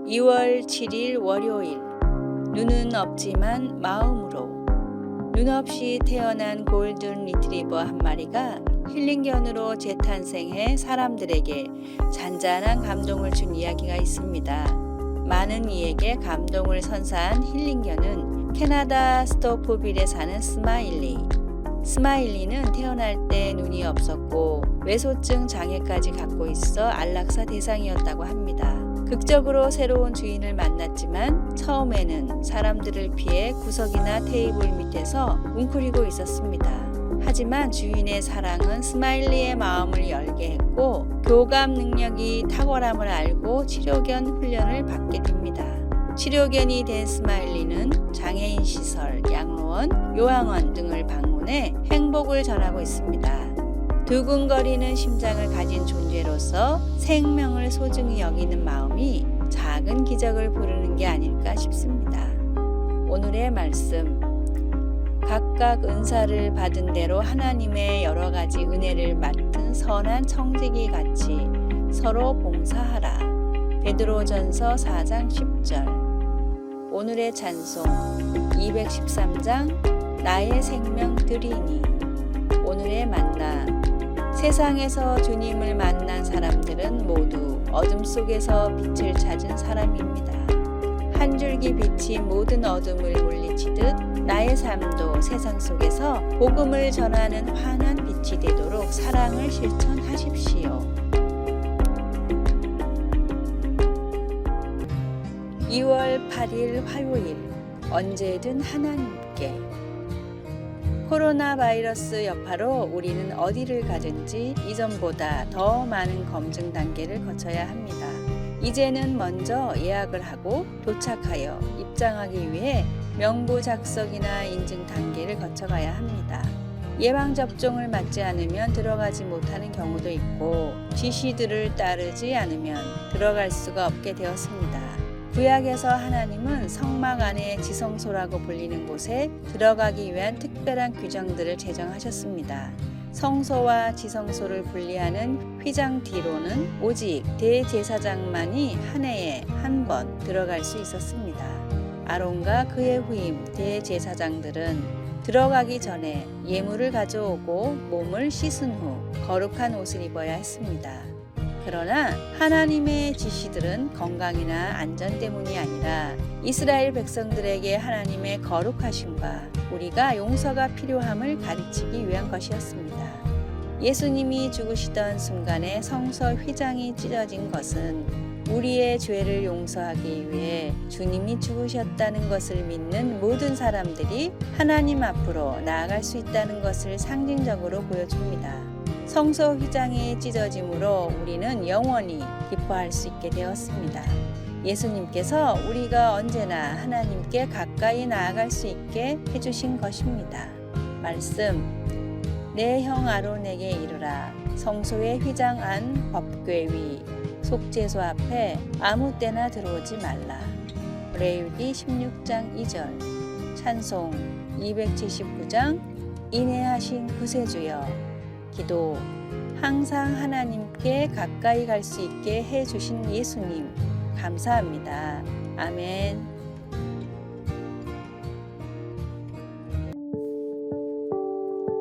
2월 7일 월요일. 눈은 없지만 마음으로. 눈 없이 태어난 골든 리트리버 한 마리가 힐링견으로 재탄생해 사람들에게 잔잔한 감동을 준 이야기가 있습니다. 많은 이에게 감동을 선사한 힐링견은 캐나다 스토프빌에 사는 스마일리. 스마일리는 태어날 때 눈이 없었고 외소증 장애까지 갖고 있어 안락사 대상이었다고 합니다. 극적으로 새로운 주인을 만났지만 처음에는 사람들을 피해 구석이나 테이블 밑에서 웅크리고 있었습니다. 하지만 주인의 사랑은 스마일리의 마음을 열게 했고 교감 능력이 탁월함을 알고 치료견 훈련을 받게 됩니다. 치료견이 된 스마일리는 장애인 시설, 양로원, 요양원 등을 방문해 행복을 전하고 있습니다. 두근거리는 심장을 가진 존재로서 생명을 소중히 여기는 마음이 작은 기적을 부르는 게 아닐까 싶습니다. 오늘의 말씀. 각각 은사를 받은 대로 하나님의 여러 가지 은혜를 맡은 선한 청지기 같이 서로 봉사하라. 베드로전서 4장 10절. 오늘의 찬송 213장 나의 생명 드리니. 오늘의 만나. 세상에서 주님을 만난 사람들은 모두 어둠 속에서 빛을 찾은 사람입니다. 한 줄기 빛이 모든 어둠을 물리치듯 나의 삶도 세상 속에서 복음을 전하는 환한 빛이 되도록 사랑을 실천하십시오. 2월 8일 화요일. 언제든 하나님께. 코로나 바이러스 여파로 우리는 어디를 가든지 이전보다 더 많은 검증 단계를 거쳐야 합니다. 이제는 먼저 예약을 하고 도착하여 입장하기 위해 명부 작성이나 인증 단계를 거쳐가야 합니다. 예방접종을 맞지 않으면 들어가지 못하는 경우도 있고 지시들을 따르지 않으면 들어갈 수가 없게 되었습니다. 구약에서 하나님은 성막 안에 지성소라고 불리는 곳에 들어가기 위한 특별한 규정들을 제정하셨습니다. 성소와 지성소를 분리하는 휘장 뒤로는 오직 대제사장만이 한 해에 한 번 들어갈 수 있었습니다. 아론과 그의 후임 대제사장들은 들어가기 전에 예물을 가져오고 몸을 씻은 후 거룩한 옷을 입어야 했습니다. 그러나 하나님의 지시들은 건강이나 안전 때문이 아니라 이스라엘 백성들에게 하나님의 거룩하심과 우리가 용서가 필요함을 가르치기 위한 것이었습니다. 예수님이 죽으시던 순간에 성서 휘장이 찢어진 것은 우리의 죄를 용서하기 위해 주님이 죽으셨다는 것을 믿는 모든 사람들이 하나님 앞으로 나아갈 수 있다는 것을 상징적으로 보여줍니다. 성소 휘장이 찢어짐으로 우리는 영원히 기뻐할 수 있게 되었습니다. 예수님께서 우리가 언제나 하나님께 가까이 나아갈 수 있게 해주신 것입니다. 말씀. 내 형 아론에게 이르라. 성소의 휘장 안 법궤 위 속죄소 앞에 아무 때나 들어오지 말라. 레위기 16장 2절. 찬송 279장 인애하신 구세주여. 기도. 항상 하나님께 가까이 갈 수 있게 해주신 예수님 감사합니다. 아멘.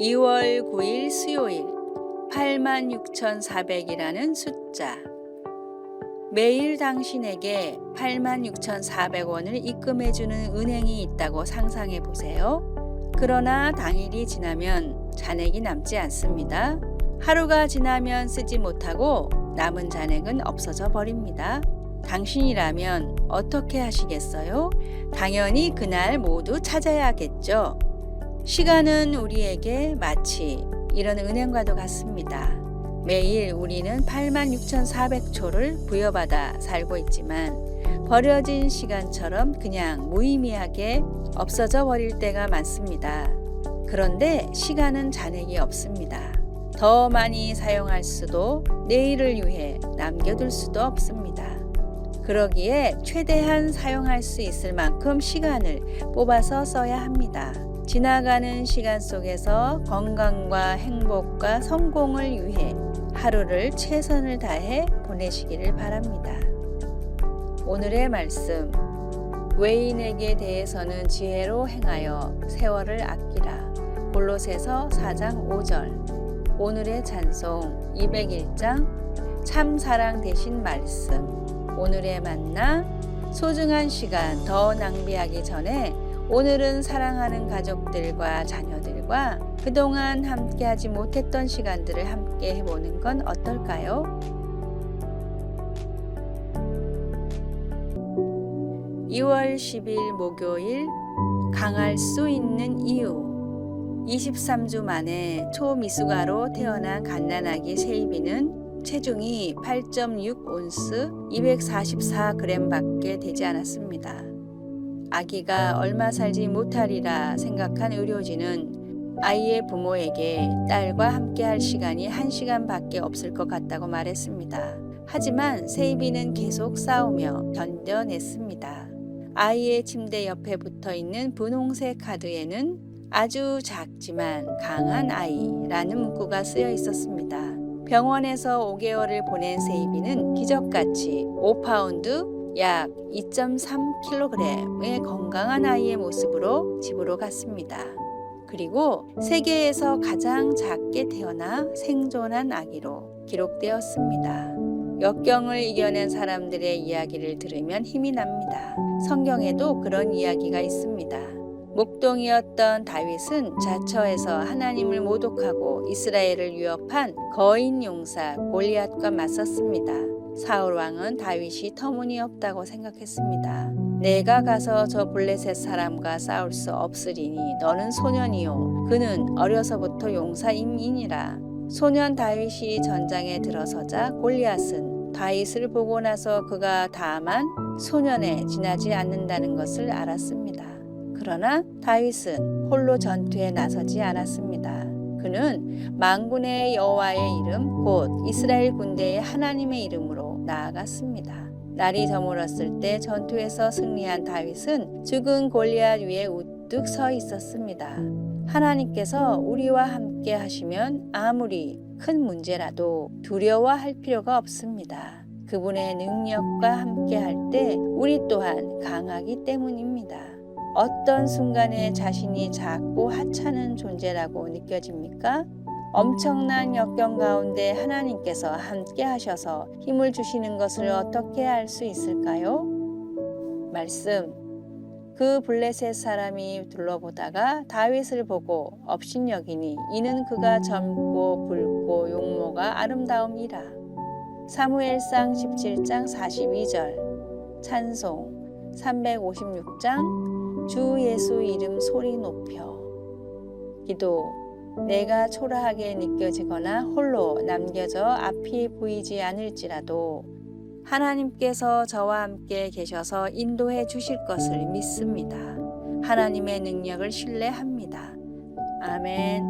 (2월 9일) 수요일. 86,400이라는 숫자. 매일 당신에게 86,400원을 입금해주는 은행이 있다고 상상해 보세요. 그러나 당일이 지나면 잔액이 남지 않습니다. 하루가 지나면 쓰지 못하고 남은 잔액은 없어져 버립니다. 당신이라면 어떻게 하시겠어요? 당연히 그날 모두 찾아야겠죠. 시간은 우리에게 마치 이런 은행과도 같습니다. 매일 우리는 86,400초를 부여받아 살고 있지만 버려진 시간처럼 그냥 무의미하게 없어져 버릴 때가 많습니다. 그런데 시간은 잔액이 없습니다. 더 많이 사용할 수도 내일을 위해 남겨둘 수도 없습니다. 그러기에 최대한 사용할 수 있을 만큼 시간을 뽑아서 써야 합니다. 지나가는 시간 속에서 건강과 행복과 성공을 위해 하루를 최선을 다해 보내시기를 바랍니다. 오늘의 말씀. 외인에게 대해서는 지혜로 행하여 세월을 아끼라. 골로새서 4장 5절. 오늘의 찬송 201장 참 사랑 되신 말씀. 오늘의 만나. 소중한 시간 더 낭비하기 전에 오늘은 사랑하는 가족들과 자녀들과 그동안 함께하지 못했던 시간들을 함께 해보는 건 어떨까요? 2월 10일 목요일 강할 수 있는 이유. 23주 만에 초미숙아로 태어난 갓난아기 세이비는 체중이 8.6온스 244g 밖에 되지 않았습니다. 아기가 얼마 살지 못하리라 생각한 의료진은 아이의 부모에게 딸과 함께할 시간이 1시간 밖에 없을 것 같다고 말했습니다. 하지만 세이비는 계속 싸우며 견뎌냈습니다. 아이의 침대 옆에 붙어 있는 분홍색 카드에는 아주 작지만 강한 아이라는 문구가 쓰여 있었습니다. 병원에서 5개월을 보낸 세이비는 기적같이 5파운드 약 2.3kg의 건강한 아이의 모습으로 집으로 갔습니다. 그리고 세계에서 가장 작게 태어나 생존한 아기로 기록되었습니다. 역경을 이겨낸 사람들의 이야기를 들으면 힘이 납니다. 성경에도 그런 이야기가 있습니다. 목동이었던 다윗은 자처에서 하나님을 모독하고 이스라엘을 위협한 거인 용사 골리앗과 맞섰습니다. 사울 왕은 다윗이 터무니없다고 생각했습니다. 내가 가서 저 블레셋 사람과 싸울 수 없으리니 너는 소년이요 그는 어려서부터 용사임이니라. 소년 다윗이 전장에 들어서자 골리앗은 다윗을 보고 나서 그가 다만 소년에 지나지 않는다는 것을 알았습니다. 그러나 다윗은 홀로 전투에 나서지 않았습니다. 그는 만군의 여호와의 이름 곧 이스라엘 군대의 하나님의 이름으로 나아갔습니다. 날이 저물었을 때 전투에서 승리한 다윗은 죽은 골리앗 위에 우뚝 서 있었습니다. 하나님께서 우리와 함께 하시면 아무리 큰 문제라도 두려워할 필요가 없습니다. 그분의 능력과 함께 할 때 우리 또한 강하기 때문입니다. 어떤 순간에 자신이 작고 하찮은 존재라고 느껴집니까? 엄청난 역경 가운데 하나님께서 함께 하셔서 힘을 주시는 것을 어떻게 알 수 있을까요? 말씀. 그 블레셋 사람이 둘러보다가 다윗을 보고 업신여기니 이는 그가 젊고 붉고 용모가 아름다움이라. 사무엘상 17장 42절. 찬송 356장 주 예수 이름 소리 높여. 기도. 내가 초라하게 느껴지거나 홀로 남겨져 앞이 보이지 않을지라도 하나님께서 저와 함께 계셔서 인도해 주실 것을 믿습니다. 하나님의 능력을 신뢰합니다. 아멘.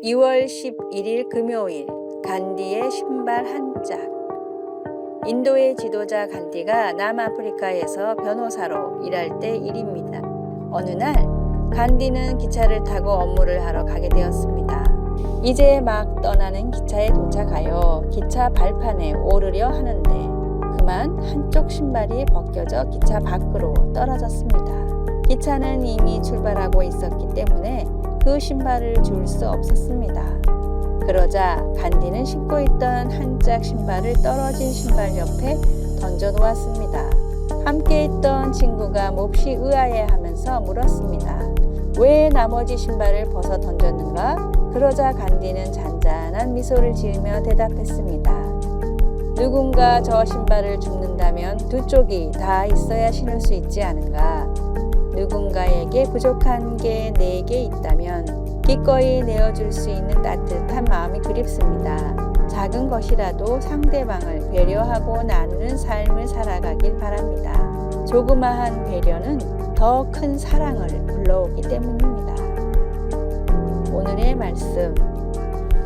(2월 11일) 금요일 간디의 신발 한 짝. 인도의 지도자 간디가 남아프리카에서 변호사로 일할 때 일입니다. 어느 날 간디는 기차를 타고 업무를 하러 가게 되었습니다. 이제 막 떠나는 기차에 도착하여 기차 발판에 오르려 하는데 그만 한쪽 신발이 벗겨져 기차 밖으로 떨어졌습니다. 기차는 이미 출발하고 있었기 때문에 그 신발을 줄 수 없었습니다. 그러자 간디는 신고 있던 한 짝 신발을 떨어진 신발 옆에 던져 놓았습니다. 함께 있던 친구가 몹시 의아해하면서 물었습니다. 왜 나머지 신발을 벗어 던졌는가? 그러자 간디는 잔잔한 미소를 지으며 대답했습니다. 누군가 저 신발을 줍는다면 두 쪽이 다 있어야 신을 수 있지 않은가? 누군가에게 부족한 게 내게 있다면 기꺼이 내어줄 수 있는 따뜻한 마음이 그립습니다. 작은 것이라도 상대방을 배려하고 나누는 삶을 살아가길 바랍니다. 조그마한 배려는 더 큰 사랑을 불러오기 때문입니다. 오늘의 말씀.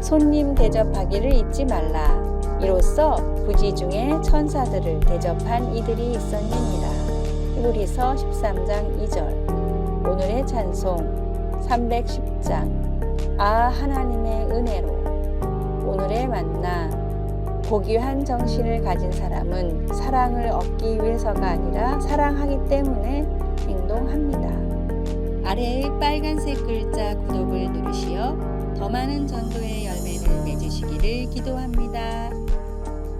손님 대접하기를 잊지 말라. 이로써 부지 중에 천사들을 대접한 이들이 있었느니라. 히브리서 13장 2절. 오늘의 찬송 310장. 아 하나님의 은혜로. 오늘의 만나. 고귀한 정신을 가진 사람은 사랑을 얻기 위해서가 아니라 사랑하기 때문에 행동합니다. 아래의 빨간색 글자 구독을 누르시어 더 많은 전도의 열매를 맺으시기를 기도합니다.